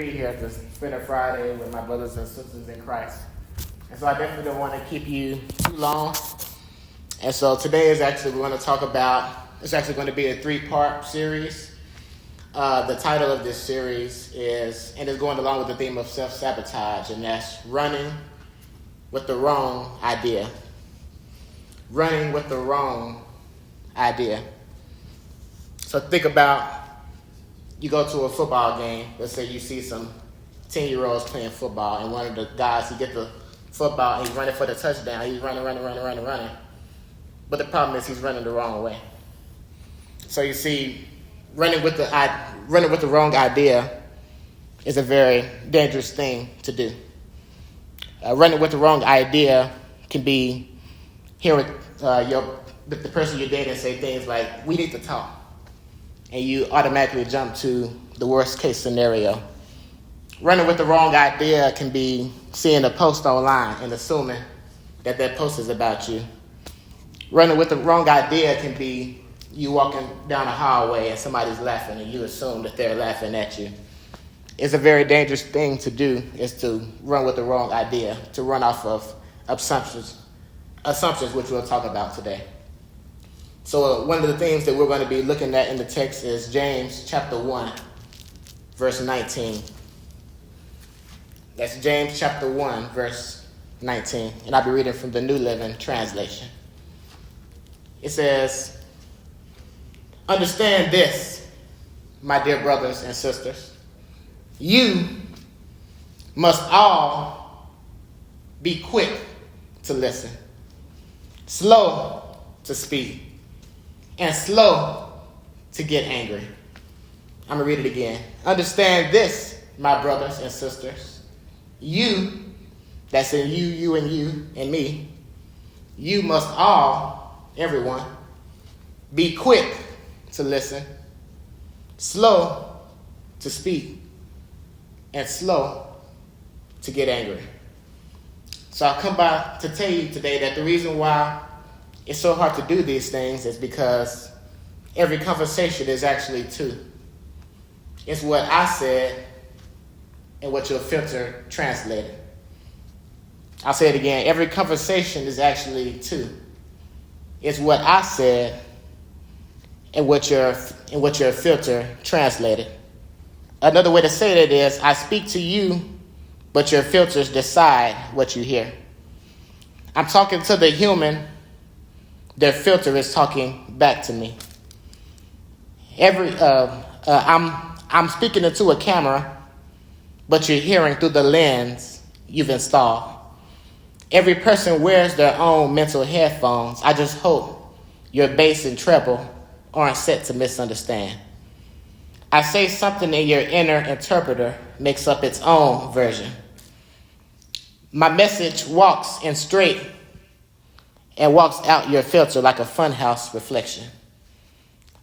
be here to spend a Friday with my brothers and sisters in Christ. And so I definitely don't want to keep you too long. And so today is actually, we're going to talk about, it's actually going to be a 3-part series. The title of this series is, and it's going along with the theme of self-sabotage, and that's running with the wrong idea. Running with the wrong idea. So think about, you go to a football game, let's say you see some 10-year-olds playing football, and one of the guys, he gets the football, and he's running for the touchdown. He's running. But the problem is he's running the wrong way. So you see, running with the wrong idea is a very dangerous thing to do. Running with the wrong idea can be hearing the person you're dating say things like, "We need to talk," and you automatically jump to the worst case scenario. Running with the wrong idea can be seeing a post online and assuming that post is about you. Running with the wrong idea can be you walking down a hallway and somebody's laughing and you assume that they're laughing at you. It's a very dangerous thing to do, is to run with the wrong idea, to run off of assumptions which we'll talk about today. So one of the things that we're going to be looking at in the text is James chapter 1, verse 19. That's James chapter 1, verse 19. And I'll be reading from the New Living Translation. It says, "Understand this, my dear brothers and sisters. You must all be quick to listen, slow to speak, and slow to get angry." I'm going to read it again. "Understand this, my brothers and sisters. You, that's in you and me, you must all, everyone, be quick to listen, slow to speak, and slow to get angry." So I come by to tell you today that the reason why it's so hard to do these things is because every conversation is actually two. It's what I said and what your filter translated. I'll say it again. Every conversation is actually two. It's what I said and what your filter translated. Another way to say that is, I speak to you, but your filters decide what you hear. I'm talking to the human, their filter is talking back to me. I'm speaking into a camera, but you're hearing through the lens you've installed. Every person wears their own mental headphones. I just hope your bass and treble aren't set to misunderstand. I say something and your inner interpreter makes up its own version. My message walks in straight and walks out your filter like a funhouse reflection.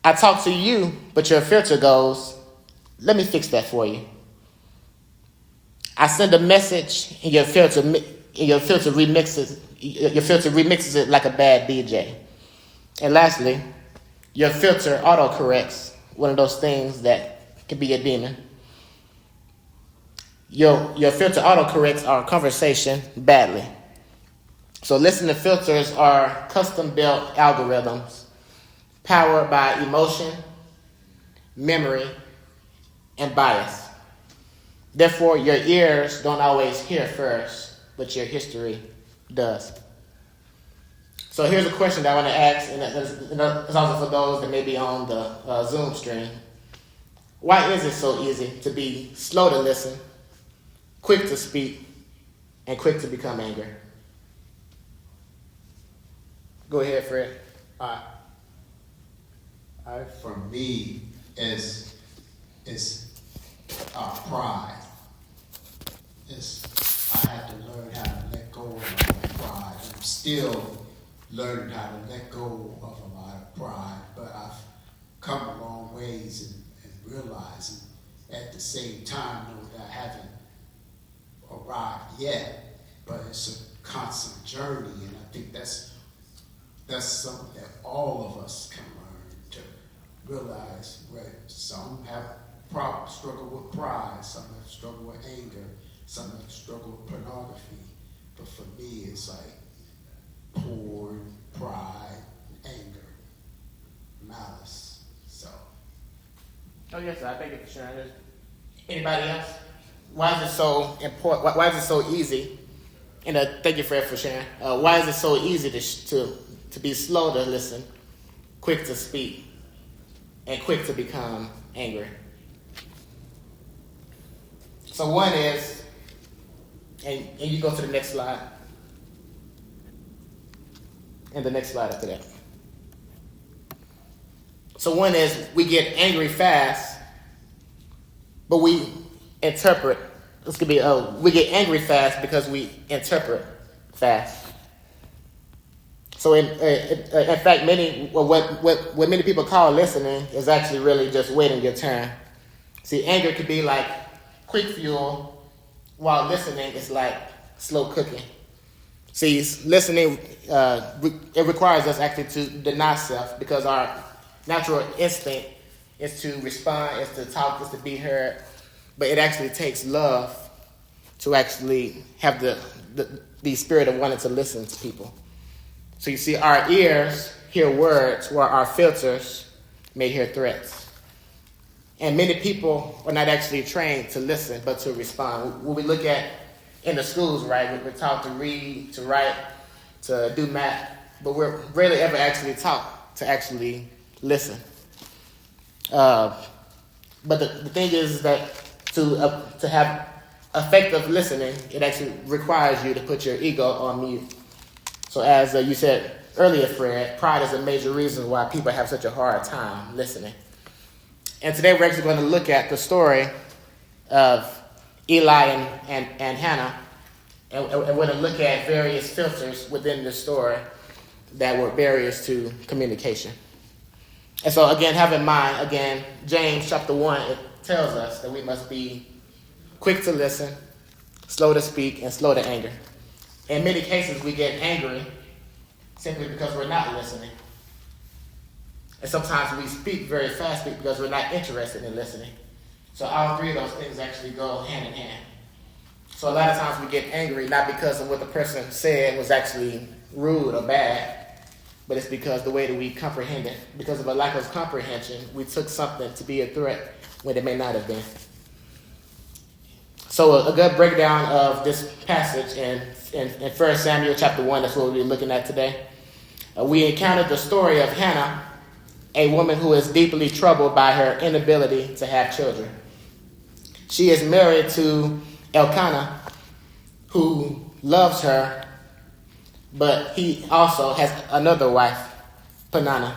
I talk to you, but your filter goes, "Let me fix that for you." I send a message and your filter remixes it like a bad DJ. And lastly, your filter autocorrects, one of those things that can be a demon. Your filter autocorrects our conversation badly. So listening filters are custom-built algorithms powered by emotion, memory, and bias. Therefore, your ears don't always hear first, but your history does. So here's a question that I want to ask, and it's also for those that may be on the Zoom stream. Why is it so easy to be slow to listen, quick to speak, and quick to become angry? Go ahead, Fred. For me, it's pride. I had to learn how to let go of my pride. I'm still learning how to let go of my pride, but I've come a long ways and realizing at the same time, that I haven't arrived yet, but it's a constant journey, and I think that's something that all of us can learn to realize. Where some have struggle with pride, some have struggled with anger, some have struggled with pornography. But for me, it's like porn, pride, anger, malice. So. Oh yes, I thank you for sharing this. Anybody else? Why is it so important? Why is it so easy? And thank you, Fred, for sharing. Why is it so easy to be slow to listen, quick to speak, and quick to become angry? So one is, and you go to the next slide, and the next slide after that. So one is we get angry fast, but we interpret. This could be we get angry fast because we interpret fast. So in fact, what many people call listening is actually really just waiting your turn. See, anger could be like quick fuel, while listening is like slow cooking. See, listening it requires us actually to deny self, because our natural instinct is to respond, is to talk, is to be heard. But it actually takes love to actually have the spirit of wanting to listen to people. So you see, our ears hear words where our filters may hear threats. And many people are not actually trained to listen, but to respond. When we look at in the schools, right, we're taught to read, to write, to do math, but we're rarely ever actually taught to actually listen. But the thing is that to have effective listening, it actually requires you to put your ego on mute. So as you said earlier, Fred, pride is a major reason why people have such a hard time listening. And today we're actually going to look at the story of Eli and Hannah, and we're going to look at various filters within the story that were barriers to communication. And so again, have in mind, James chapter 1, it tells us that we must be quick to listen, slow to speak, and slow to anger. In many cases, we get angry simply because we're not listening. And sometimes we speak very fast because we're not interested in listening. So all three of those things actually go hand in hand. So a lot of times we get angry not because of what the person said was actually rude or bad, but it's because the way that we comprehend it. Because of a lack of comprehension, we took something to be a threat when it may not have been. So a good breakdown of this passage in 1 Samuel chapter 1, that's what we'll be looking at today. We encountered the story of Hannah, a woman who is deeply troubled by her inability to have children. She is married to Elkanah, who loves her, but he also has another wife, Penninah,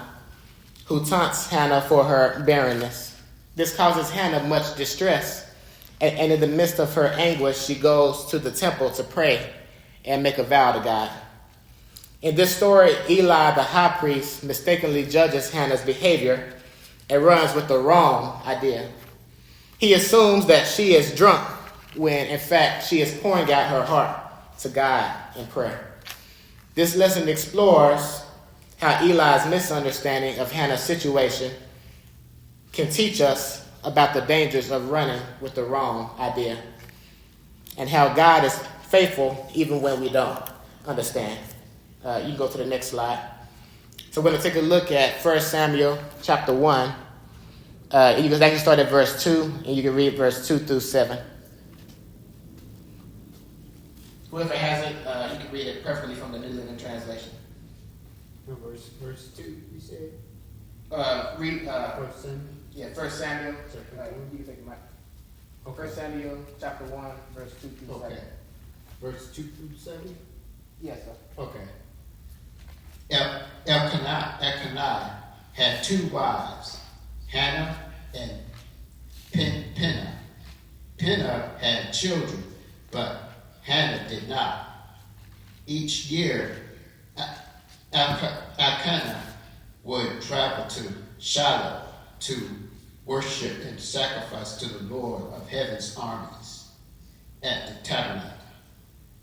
who taunts Hannah for her barrenness. This causes Hannah much distress, and in the midst of her anguish, she goes to the temple to pray and make a vow to God. In this story, Eli, the high priest, mistakenly judges Hannah's behavior and runs with the wrong idea. He assumes that she is drunk when, in fact, she is pouring out her heart to God in prayer. This lesson explores how Eli's misunderstanding of Hannah's situation can teach us about the dangers of running with the wrong idea, and how God is faithful even when we don't understand. You can go to the next slide. So we're going to take a look at 1 Samuel chapter 1. You can actually start at verse 2, and you can read verse 2 through 7. Whoever has it, you can read it perfectly from the New Living Translation. Verse 2, you said? Read 1 Samuel? Yeah, 1 Samuel. You can take the mic. 1 Samuel chapter 1, verse 2 through 7. Okay. Verse 2 through 7? Yes, sir. Okay. Elkanah had two wives, Hannah and Penninah. Penninah had children, but Hannah did not. Each year, Elkanah would travel to Shiloh to worship and sacrifice to the Lord of heaven's armies at the tabernacle.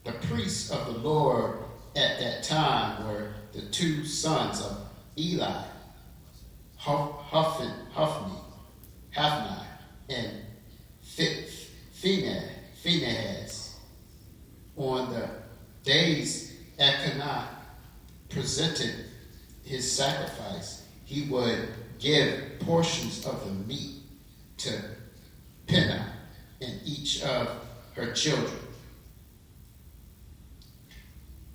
The priests of the Lord at that time were the two sons of Eli, Hophni, and Phinehas. On the days Elkanah presented his sacrifice, he would give portions of the meat to Penninah and each of her children.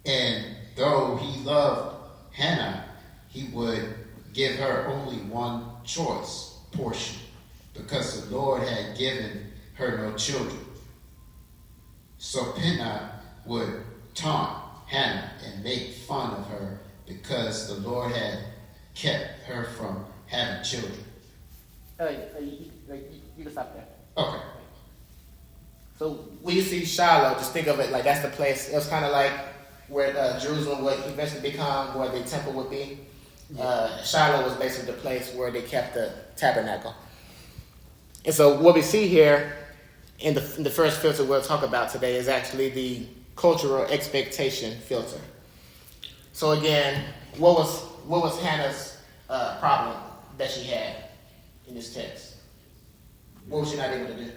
And though he loved Hannah, he would give her only one choice portion, because the Lord had given her no children. So Penninah would taunt Hannah and make fun of her because the Lord had kept her from having children. You can stop there. Okay. So when you see Shiloh, just think of it like that's the place. It was kind of like where Jerusalem would eventually become where the temple would be. Shiloh was basically the place where they kept the tabernacle. And so what we see here in the first filter we'll talk about today is actually the cultural expectation filter. So again, what was Hannah's problem that she had in this text? What was she not able to do?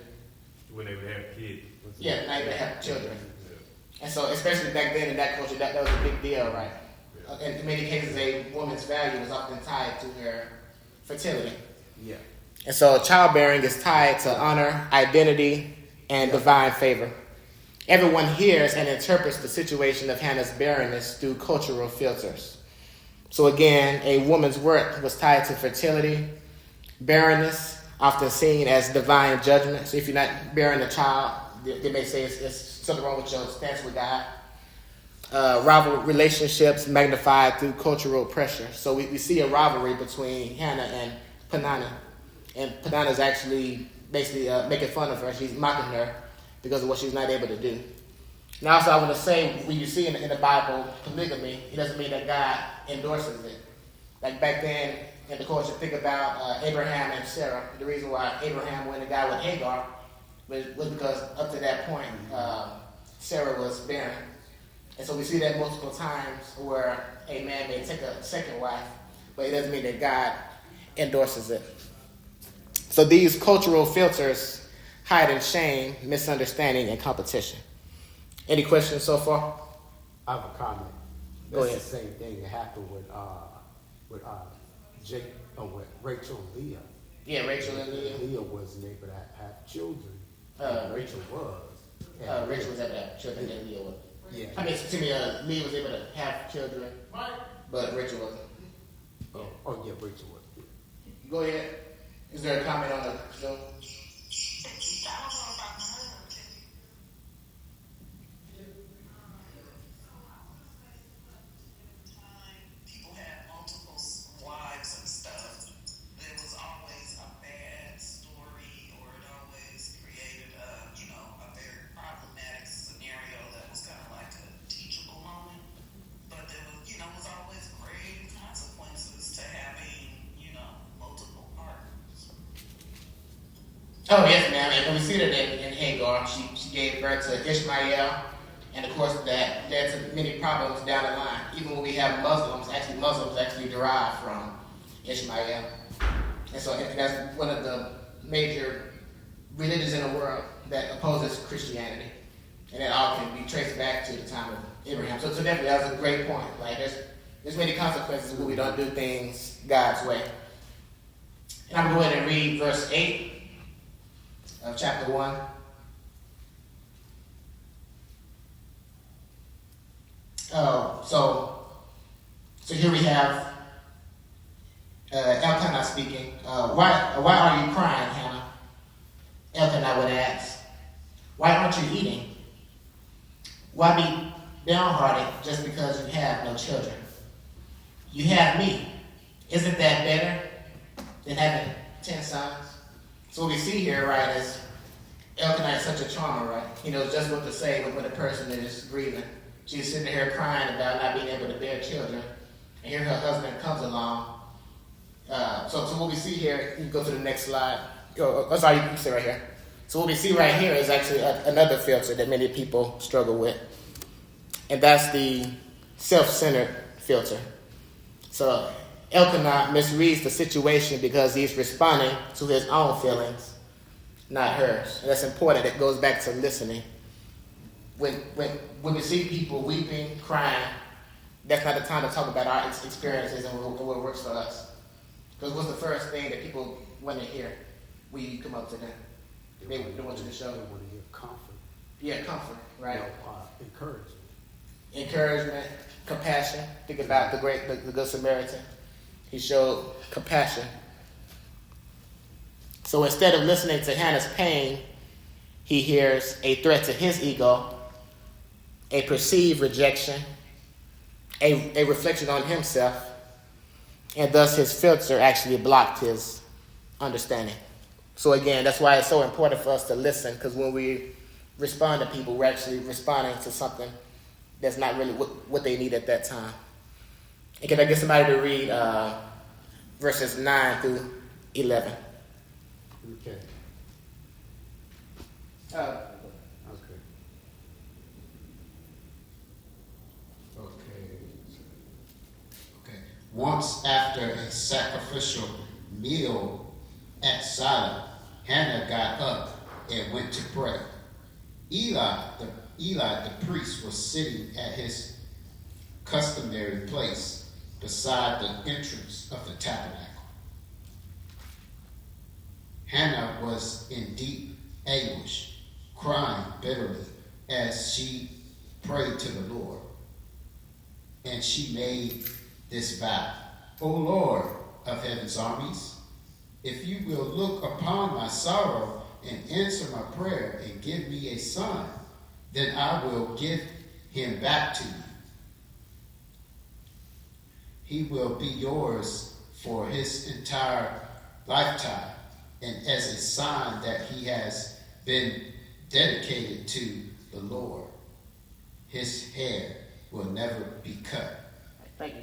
When they would have kids. Yeah, not able to have children. And so, especially back then in that culture, that was a big deal, right? In many cases, a woman's value was often tied to her fertility. Yeah. And so, childbearing is tied to honor, identity, and divine favor. Everyone hears and interprets the situation of Hannah's barrenness through cultural filters. So again, a woman's worth was tied to fertility, barrenness, often seen as divine judgment. So if you're not bearing a child, they may say it's something wrong with your stance with God. Rival relationships magnified through cultural pressure. So we see a rivalry between Hannah and Penninah. And Penninah is actually basically making fun of her. She's mocking her because of what she's not able to do. Now, also I want to say, when you see in the Bible polygamy, it doesn't mean that God endorses it. Like back then in the culture, think about Abraham and Sarah. The reason why Abraham went and got with Hagar was because up to that point, Sarah was barren. And so we see that multiple times where a man may take a second wife, but it doesn't mean that God endorses it. So these cultural filters hide in shame, misunderstanding, and competition. Any questions so far? I have a comment. Go That's ahead. the same thing that happened with Rachel and Leah. Yeah, Rachel and Leah. Leah wasn't able to have children. Rachel was. And Rachel was able to have children and Leah was. Yeah. I mean, excuse me, Leah was able to have children, but Rachel wasn't. Oh yeah, Rachel was. Go ahead. Is there a comment on the Zoom? Oh, yes, ma'am. And we see that in Hagar. She gave birth to Ishmael. And, of course, that led to many problems down the line. Even when we have Muslims actually derive from Ishmael. And so and that's one of the major religions in the world that opposes Christianity. And that all can be traced back to the time of Abraham. So definitely, that was a great point. Like, there's many consequences when we don't do things God's way. And I'm going to go ahead and read verse 8. Of chapter 1. So here we have Elkanah speaking. Why are you crying, Hannah? Elkanah would ask. Why aren't you eating? Why be downhearted just because you have no children? You have me. Isn't that better than having 10 sons? So what we see here, right, is Elkanah is such a charmer, right? He knows just what to say when a person is grieving. She's sitting here crying about not being able to bear children. And here her husband comes along. So what we see here, you can go to the next slide. Oh, sorry, you can stay right here. So what we see right here is actually another filter that many people struggle with. And that's the self-centered filter. So Elkanah misreads the situation because he's responding to his own feelings not hers. And that's important. It goes back to listening. When we see people weeping, crying, that's not the time to talk about our experiences and what works for us. Because what's the first thing that people want to hear when you come up to them? They want you to show. They want to hear comfort. Yeah, comfort, right? Encouragement. Encouragement, compassion. Think about the Good Samaritan. He showed compassion. So instead of listening to Hannah's pain, he hears a threat to his ego, a perceived rejection, a reflection on himself, and thus his filter actually blocked his understanding. So again, that's why it's so important for us to listen, because when we respond to people, we're actually responding to something that's not really what they need at that time. And can I get somebody to read verses 9 through 11? Okay. Okay. Once after a sacrificial meal at Shiloh, Hannah got up and went to pray. Eli the priest, was sitting at his customary place beside the entrance of the tabernacle. Hannah was in deep anguish, crying bitterly as she prayed to the Lord. And she made this vow: O Lord of heaven's armies, if you will look upon my sorrow and answer my prayer and give me a son, then I will give him back to you. He will be yours for his entire lifetime, and as a sign that he has been dedicated to the Lord. His hair will never be cut. Thank you.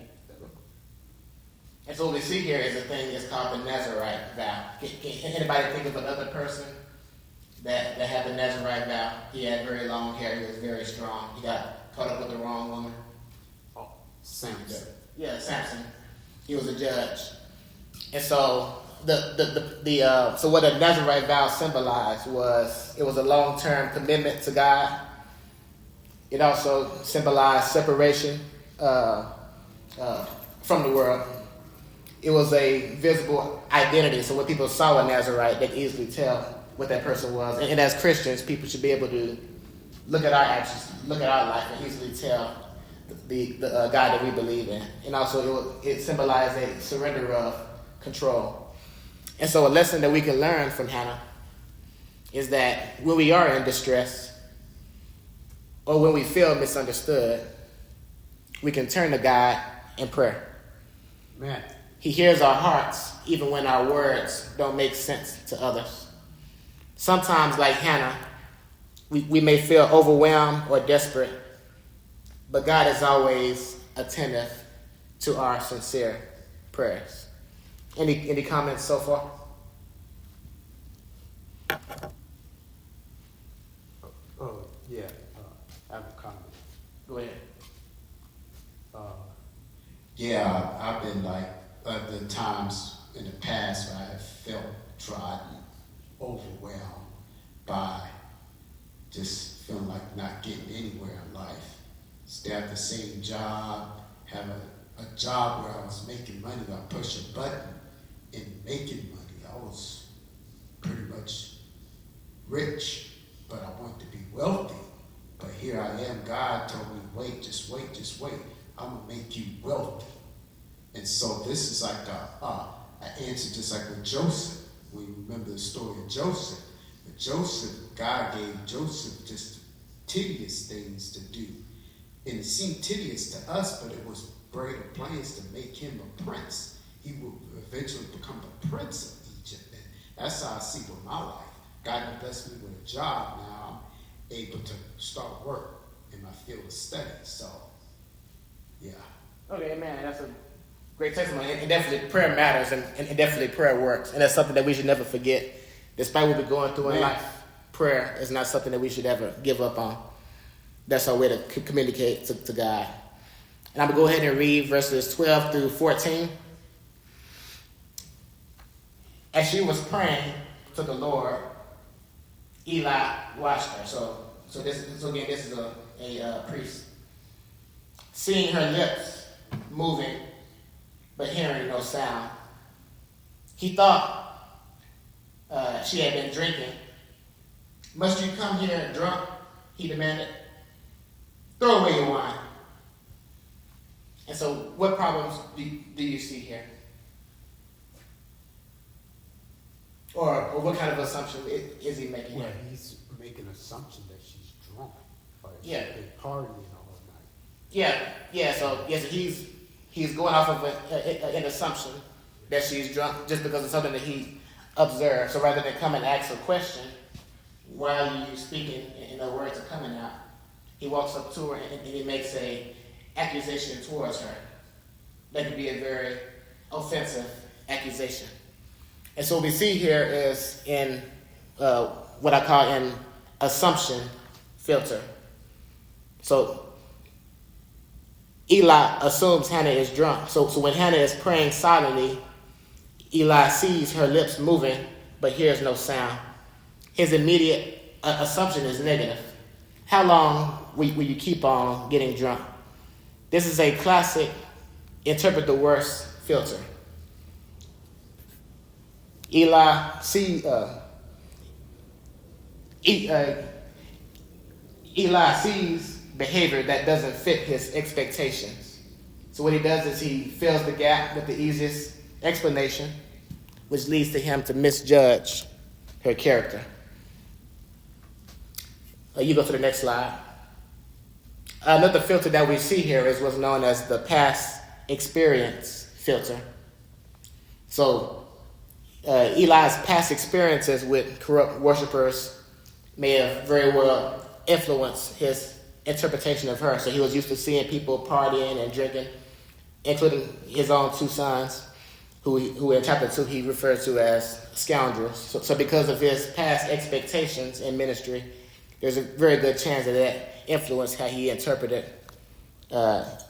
And so what we see here is a thing that's called the Nazarite vow. Can anybody think of another person that had the Nazarite vow? He had very long hair. He was very strong. He got caught up with the wrong woman. Oh, Samson. Yeah, Samson. He was a judge. And so so what a Nazarite vow symbolized was it was a long-term commitment to God. It also symbolized separation from the world. It was a visible identity. So when people saw a Nazarite, they could easily tell what that person was. And as Christians, people should be able to look at our actions, look at our life, and easily tell the God that we believe in. And also it symbolized a surrender of control. And so a lesson that we can learn from Hannah is that when we are in distress or when we feel misunderstood, we can turn to God in prayer. Man. He hears our hearts even when our words don't make sense to others. Sometimes, like Hannah, we may feel overwhelmed or desperate, but God is always attentive to our sincere prayers. Any comments so far? Yeah, I have a comment. Go ahead. Yeah, I've been like other times in the past where I have felt trodden, overwhelmed by just feeling like not getting anywhere in life. Stay at the same job, have a job where I was making money, I push a button and making money. I was pretty much rich, but I wanted to be wealthy. But here I am, God told me, wait, just wait. I'm gonna make you wealthy. And so this is like an answer just like with Joseph. We remember the story of Joseph. But Joseph, God gave Joseph just tedious things to do. And it seemed tedious to us, but it was greater plans to make him a prince. He will eventually become the prince of Egypt. And that's how I see with my life. God blessed me with a job. Now I'm able to start work in my field of study. So, yeah. Okay, man, that's a great testimony. And definitely prayer matters, and definitely prayer works. And that's something that we should never forget. Despite what we're going through in life, prayer is not something that we should ever give up on. That's our way to communicate to God. And I'm going to go ahead and read verses 12 through 14. As she was praying to the Lord, Eli watched her. So again, this is a priest. Seeing her lips moving, but hearing no sound. He thought she had been drinking. Must you come here drunk? He demanded. Throw away your wine. And so what problems do you see here? Or what kind of assumption is he making? Well, he's making an assumption that she's drunk. Or Yeah. She's been partying all night. Yeah. So he's going off of an assumption that she's drunk just because of something that he observed. So rather than come and ask a question, why are you speaking and the words are coming out? He walks up to her and he makes a accusation towards her. That could be a very offensive accusation. And so what we see here is in what I call an assumption filter. So Eli assumes Hannah is drunk. So when Hannah is praying silently, Eli sees her lips moving but hears no sound. His immediate assumption is negative. How long will you keep on getting drunk? This is a classic interpret the worst filter. Eli sees behavior that doesn't fit his expectations. So what he does is he fills the gap with the easiest explanation, which leads to him to misjudge her character. You go to the next slide. Another filter that we see here is what's known as the past experience filter. So Eli's past experiences with corrupt worshipers may have very well influenced his interpretation of her. So he was used to seeing people partying and drinking, including his own two sons, who in chapter 2 he refers to as scoundrels. So because of his past expectations in ministry, there's a very good chance that influenced how he interpreted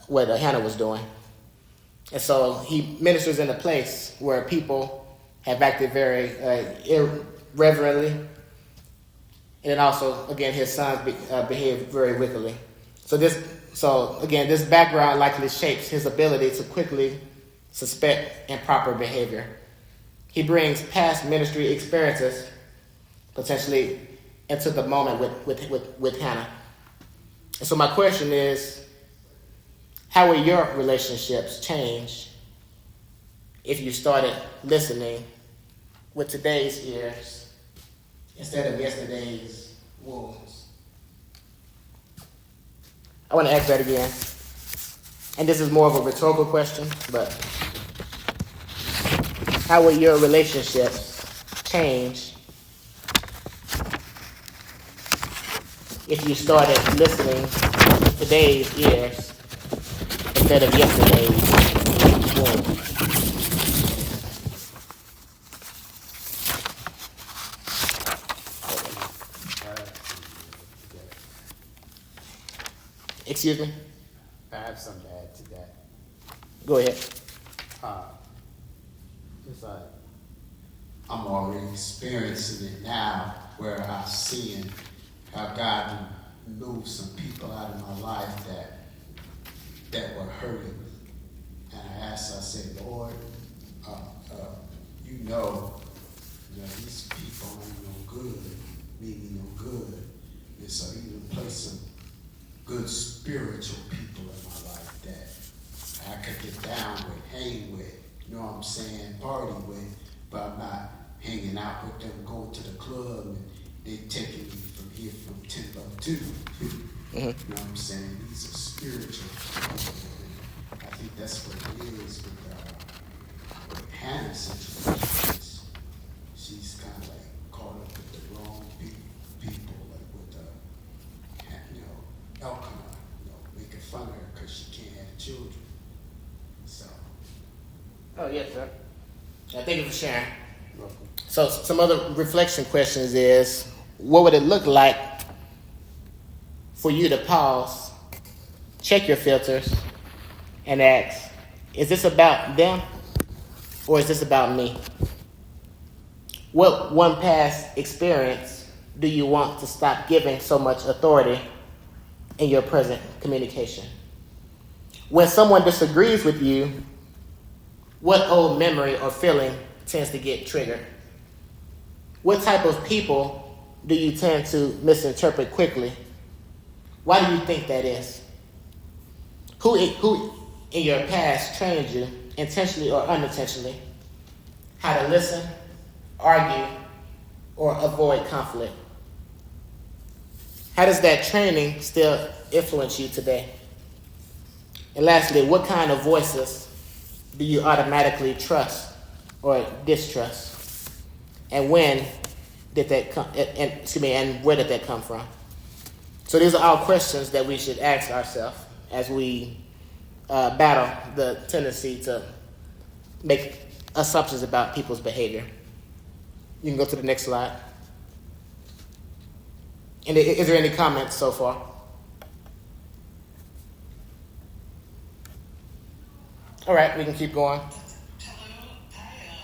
what Hannah was doing. And so he ministers in a place where people have acted very irreverently. And then also, again, his sons behaved very wickedly. So this background likely shapes his ability to quickly suspect improper behavior. He brings past ministry experiences potentially into the moment with Hannah. And so my question is, how will your relationships change if you started listening with today's ears instead of yesterday's wounds? I want to ask that again. And this is more of a rhetorical question, but how will your relationships change if you started listening with today's ears instead of yesterday's wounds? Excuse me? I have something to add to that. Go ahead. It's like, I'm already experiencing it now, where I'm seeing how God moved some people out of my life that were hurting me. And I said, Lord, these people ain't no good, mean me no good. And so you place some good spiritual people in my life that I could get down with, hang with, you know what I'm saying, party with, but I'm not hanging out with them, going to the club, and they taking me from here from Timbuktu. You know what I'm saying? These are spiritual people. I think that's what it is with Hannah's situation. She's kind of like caught up with the wrong people, like with Elkanah, making fun of her because she can't have children. So. Oh, yes, sir. Thank you for sharing. So some other reflection questions is, what would it look like for you to pause, check your filters, and ask, is this about them or is this about me? What one past experience do you want to stop giving so much authority in your present communication? When someone disagrees with you, what old memory or feeling tends to get triggered? What type of people do you tend to misinterpret quickly? Why do you think that is? Who in your past trained you, intentionally or unintentionally, how to listen, argue, or avoid conflict? How does that training still influence you today? And lastly, what kind of voices do you automatically trust or distrust? And when did that come? And where did that come from? So these are all questions that we should ask ourselves as we battle the tendency to make assumptions about people's behavior. You can go to the next slide. And is there any comments so far? All right, we can keep going.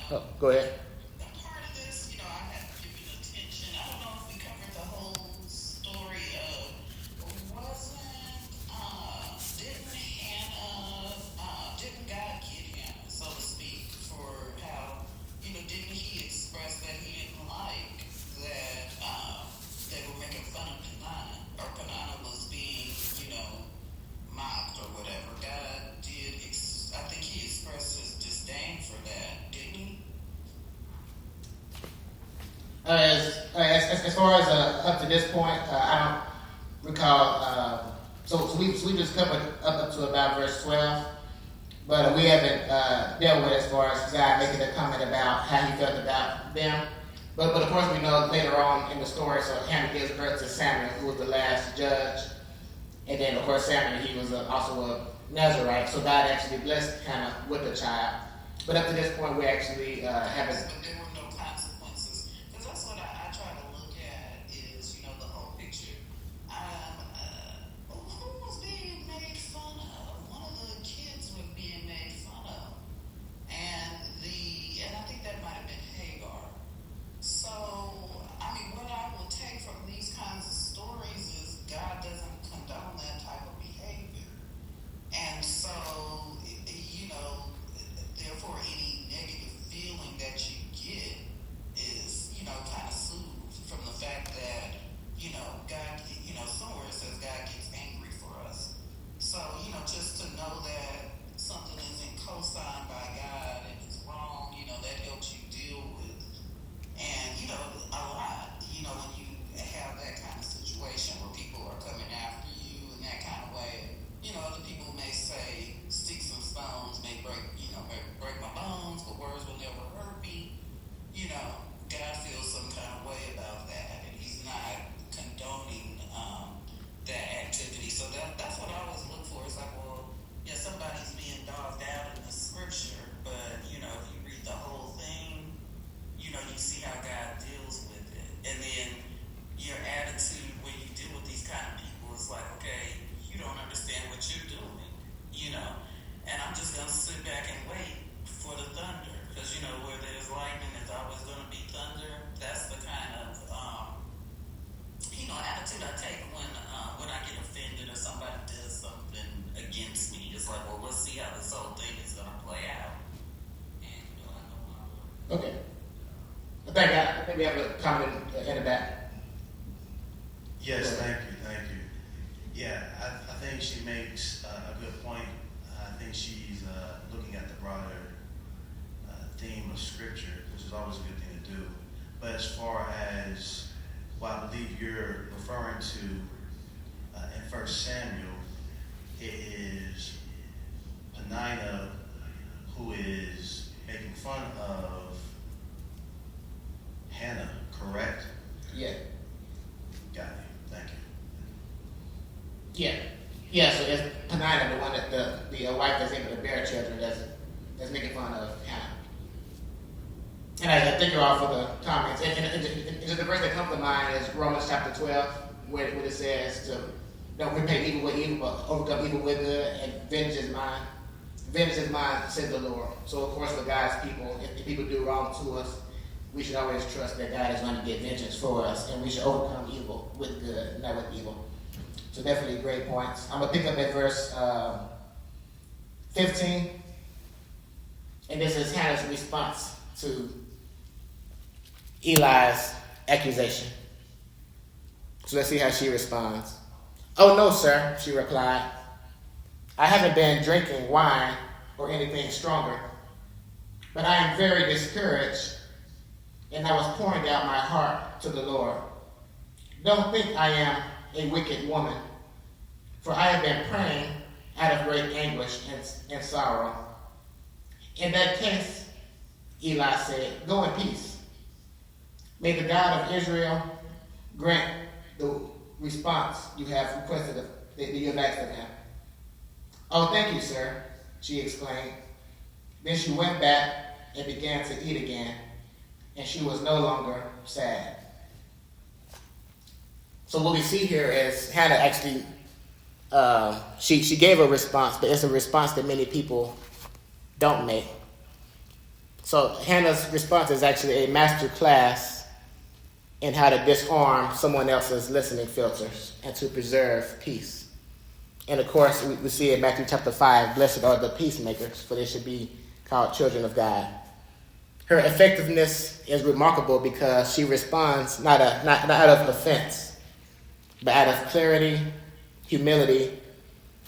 Hello, Go ahead. a part of this, I have to give it attention. I don't know if we covered the whole story of didn't God get Hannah, so to speak, for how, didn't He express that He didn't like that they were making fun of Penninah, or Penninah was being, mocked or whatever. God did, I think He expressed His disdain for that, didn't He? As far as up to this point, I don't recall. So we just covered up to about verse 12, but we haven't dealt with it as far as God making a comment about how He felt about them. But of course we know later on in the story, so Hannah gives birth to Samuel, who was the last judge, and then of course Samuel, he was also a Nazarite. So God actually blessed Hannah with a child. But up to this point, we actually haven't. But there were no consequences. Because that's what I try to look at is, the whole picture. Who was being made fun of? One of the kids was being made fun of. And I think that might have been Hagar. So, what I will take from these kinds of stories is God doesn't condone that type of behavior. And so, therefore, any negative feeling that you get is, kind of soothed from the fact that, God, somewhere it says God gets angry for us. So, just to know that something isn't co-signed by God and it's wrong, that helps you deal with. And, a lot, when you have that kind of situation where people are coming after you in that kind of way, other people may say, sticks and stones may break my bones, but words will never hurt me. God feels some kind of way about that, and He's not condoning that activity. So that's what I always look for. It's like, well, yeah, somebody's being dogged out in the scripture, but if you read the whole thing, you see how God deals with it. And then your attitude when you deal with these kind of people is like, okay, you don't understand what you're doing, and I'm just going to sit back and wait for the thunder, because, where there's lightning, there's always going to be thunder. That's the kind of, attitude I take when I get offended or somebody does something against me. It's like, well, let's see how this whole thing is going to play out. And, I know Okay. I think we have a comment in the back. Yes, thank you. Yeah, I think she makes a good point. I think she's looking at the broader theme of Scripture, which is always a good thing to do. But as far as what I believe you're referring to in 1 Samuel, it is Penninah who is making fun of Hannah, correct? Yeah. Got it. Thank you. Yeah. So it's Penninah, the one that the wife that's able to bear children, that's making fun of Hannah. And I thank you all for the comments. And just the verse that comes to mind is Romans chapter 12, where it says to don't repay evil with evil, but overcome evil with good, and vengeance is mine. Vengeance is mine, says the Lord. So of course, for God's people, if people do wrong to us, we should always trust that God is going to get vengeance for us, and we should overcome evil with good, not with evil. So definitely great points. I'm going to pick up at verse 15. And this is Hannah's response to Eli's accusation. So let's see how she responds. "Oh, no, sir," she replied. "I haven't been drinking wine or anything stronger, but I am very discouraged, and I was pouring out my heart to the Lord. Don't think I am a wicked woman, for I have been praying out of great anguish and sorrow." "In that case," Eli said, "go in peace. May the God of Israel grant the response you have requested that you have asked of him." "Oh, thank you, sir," she exclaimed. Then she went back and began to eat again, and she was no longer sad. So what we see here is Hannah actually, she gave a response, but it's a response that many people don't make. So Hannah's response is actually a master class in how to disarm someone else's listening filters and to preserve peace. And of course, we see in Matthew chapter 5, "Blessed are the peacemakers, for they should be called children of God." Her effectiveness is remarkable because she responds not out of offense, but out of clarity, humility,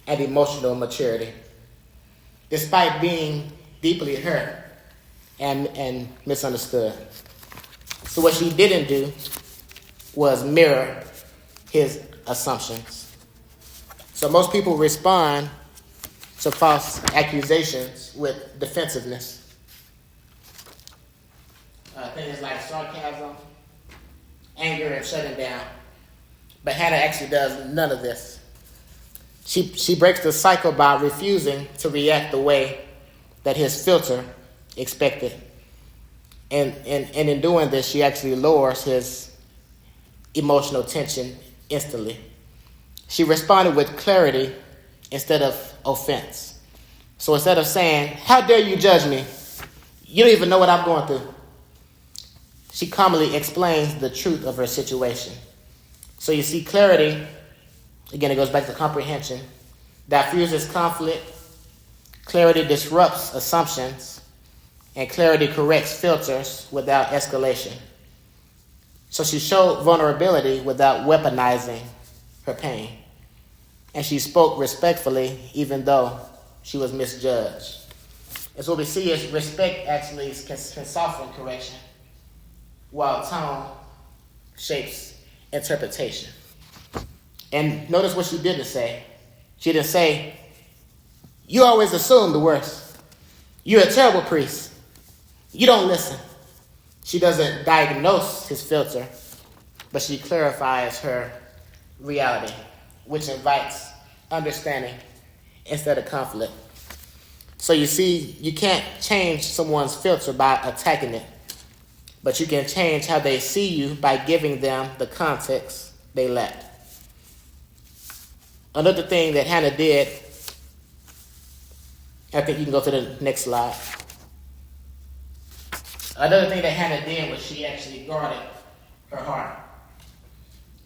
and emotional maturity. Despite being deeply hurt and misunderstood. So what she didn't do was mirror his assumptions. So most people respond to false accusations with defensiveness. Things like sarcasm, anger, and shutting down. But Hannah actually does none of this. She breaks the cycle by refusing to react the way that his filter expected. And in doing this, she actually lowers his emotional tension instantly. She responded with clarity instead of offense. So instead of saying, "How dare you judge me? You don't even know what I'm going through," she calmly explains the truth of her situation. So you see clarity, again, it goes back to comprehension, diffuses conflict, clarity disrupts assumptions, and clarity corrects filters without escalation. So she showed vulnerability without weaponizing her pain. And she spoke respectfully even though she was misjudged. And so what we see is respect actually can soften correction, while tone shapes interpretation. And notice what she didn't say. She didn't say, "You always assume the worst. You're a terrible priest. You don't listen." She doesn't diagnose his filter, but she clarifies her reality, which invites understanding instead of conflict. So you see, you can't change someone's filter by attacking it, but you can change how they see you by giving them the context they lack. Another thing that Hannah did, I think you can go to the next slide. Another thing that Hannah did was she actually guarded her heart.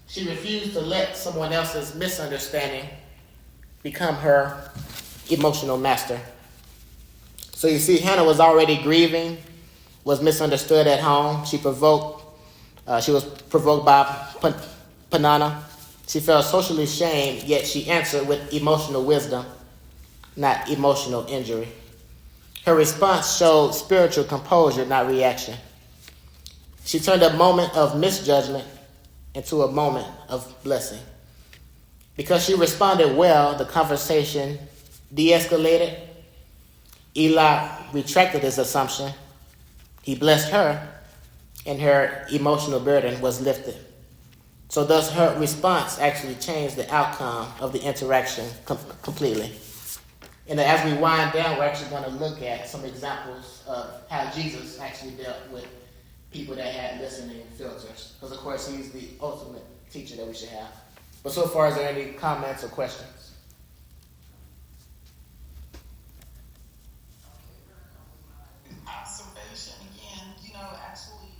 She refused to let someone else's misunderstanding become her emotional master. So you see, Hannah was already grieving, was misunderstood at home. She was provoked by Penninah. She felt socially shamed, yet she answered with emotional wisdom, not emotional injury. Her response showed spiritual composure, not reaction. She turned a moment of misjudgment into a moment of blessing. Because she responded well, the conversation de-escalated. Eli retracted his assumption. He blessed her, and her emotional burden was lifted. So thus her response actually changed the outcome of the interaction completely. And as we wind down, we're actually going to look at some examples of how Jesus actually dealt with people that had listening filters. Because, of course, he's the ultimate teacher that we should have. But so far, is there any comments or questions? Observation again, actually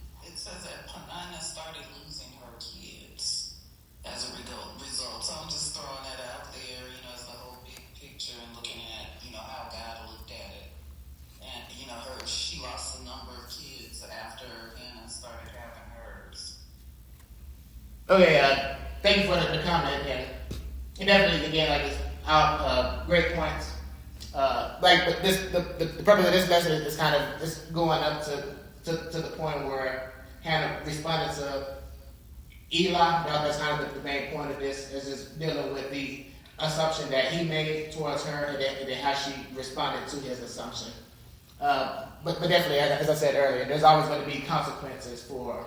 Okay, thank you for the comment, and definitely again, like it's great points. But the purpose of this lesson is kind of just going up to the point where Hannah responded to Eli. That's kind of the main point of this, is just dealing with the assumption that he made towards her, and then how she responded to his assumption. But definitely, as I said earlier, there's always going to be consequences for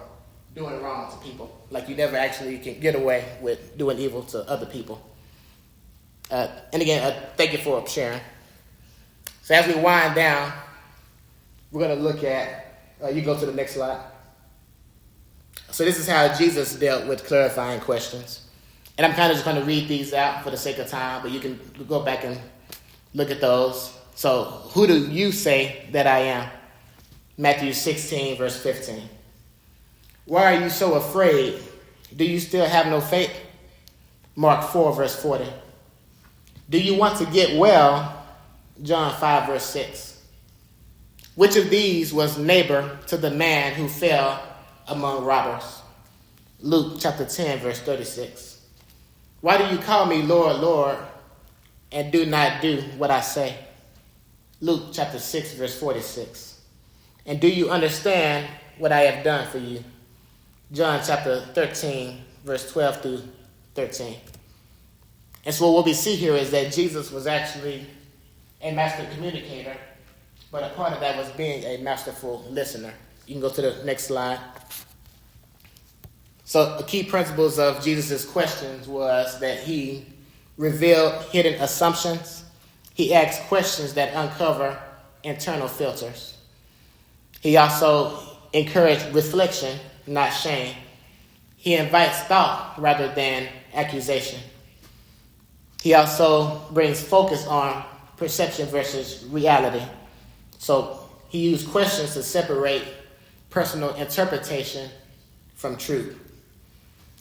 doing wrong to people. Like, you never actually can get away with doing evil to other people. And again, thank you for sharing. So as we wind down, we're going to look at, you go to the next slide. So this is how Jesus dealt with clarifying questions. And I'm kind of just going to read these out for the sake of time, but you can go back and look at those. So, who do you say that I am? Matthew 16, verse 15. Why are you so afraid? Do you still have no faith? Mark 4, verse 40. Do you want to get well? John 5, verse 6. Which of these was neighbor to the man who fell among robbers? Luke chapter 10, verse 36. Why do you call me Lord, Lord, and do not do what I say? Luke chapter 6, verse 46. And do you understand what I have done for you? John chapter 13, verse 12 through 13. And so what we see here is that Jesus was actually a master communicator, but a part of that was being a masterful listener. You can go to the next slide. So the key principles of Jesus' questions was that he revealed hidden assumptions. He asked questions that uncover internal filters. He also encouraged reflection, not shame. He invites thought rather than accusation. He also brings focus on perception versus reality. So he used questions to separate personal interpretation from truth.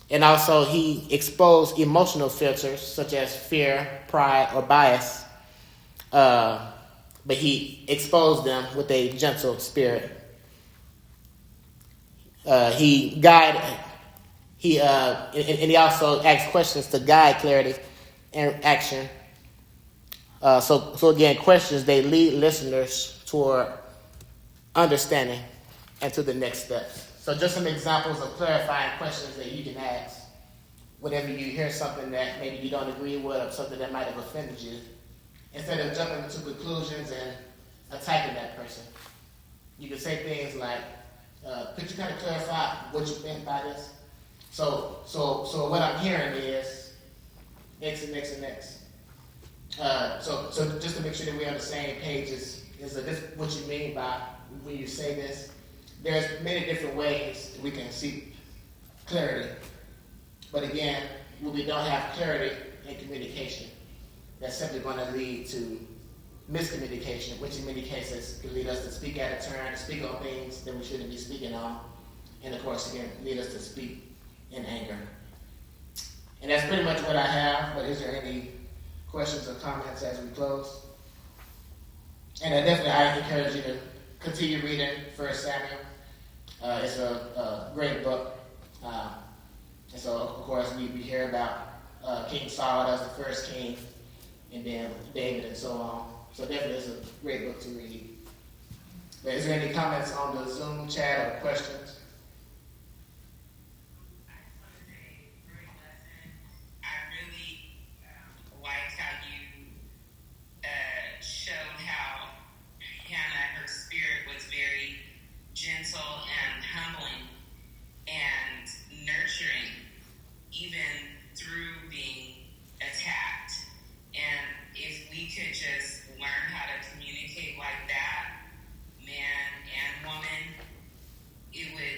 And also he exposed emotional filters such as fear, pride, or bias. But he exposed them with a gentle spirit. And he also asked questions to guide clarity and action. So again, questions, they lead listeners toward understanding and to the next steps. So just some examples of clarifying questions that you can ask whenever you hear something that maybe you don't agree with, or something that might have offended you. Instead of jumping to conclusions and attacking that person, you can say things like, could you kind of clarify what you meant by this? So what I'm hearing is X and X and X. So just to make sure that we're on the same page, is this what you mean by when you say this? There's many different ways that we can seek clarity. But again, when we don't have clarity in communication, that's simply going to lead to miscommunication, which in many cases can lead us to speak out of turn, to speak on things that we shouldn't be speaking on, and of course, again, lead us to speak in anger. And that's pretty much what I have, but is there any questions or comments as we close? And I encourage you to continue reading 1 Samuel. It's a great book. And so, of course, we hear about King Saul as the first king, and then David and so on. So definitely it's a great book to read. But is there any comments on the Zoom chat or questions? Gentle and humbling and nurturing, even through being attacked. And if we could just learn how to communicate like that, man and woman, it would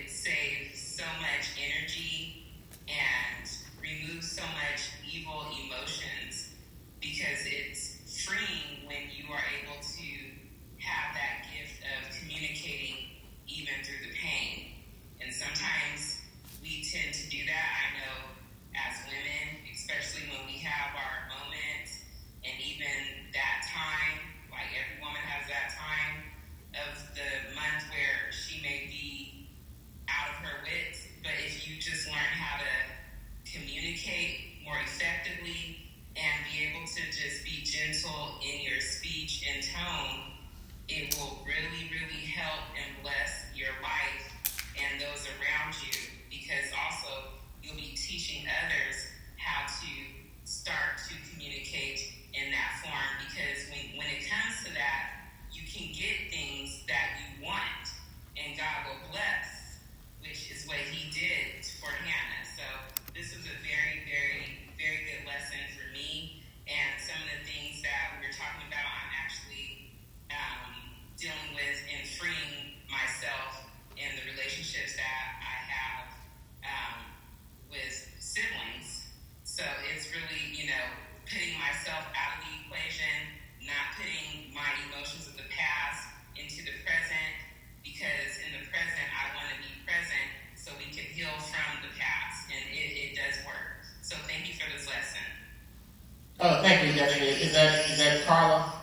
Oh, thank you, Stephanie. Is that Carla?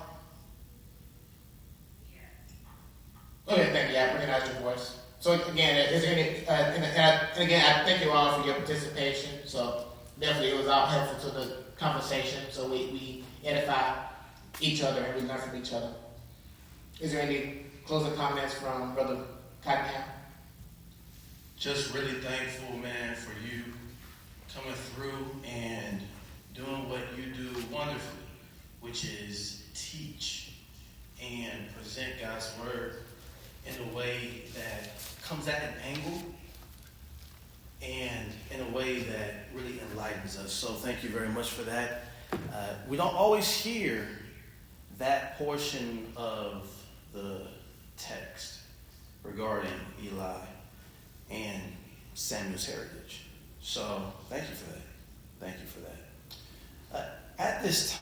Okay, thank you. I recognize your voice. So again, is there any? And again, I thank you all for your participation. So definitely, it was all helpful to the conversation. So we edify each other and we learn from each other. Is there any closing comments from Brother Cottonham? Just really thankful, man, for you coming through and doing what you do wonderfully, which is teach and present God's word in a way that comes at an angle and in a way that really enlightens us. So thank you very much for that. We don't always hear that portion of the text regarding Eli and Samuel's heritage. So thank you for that. Thank you for that. At this time,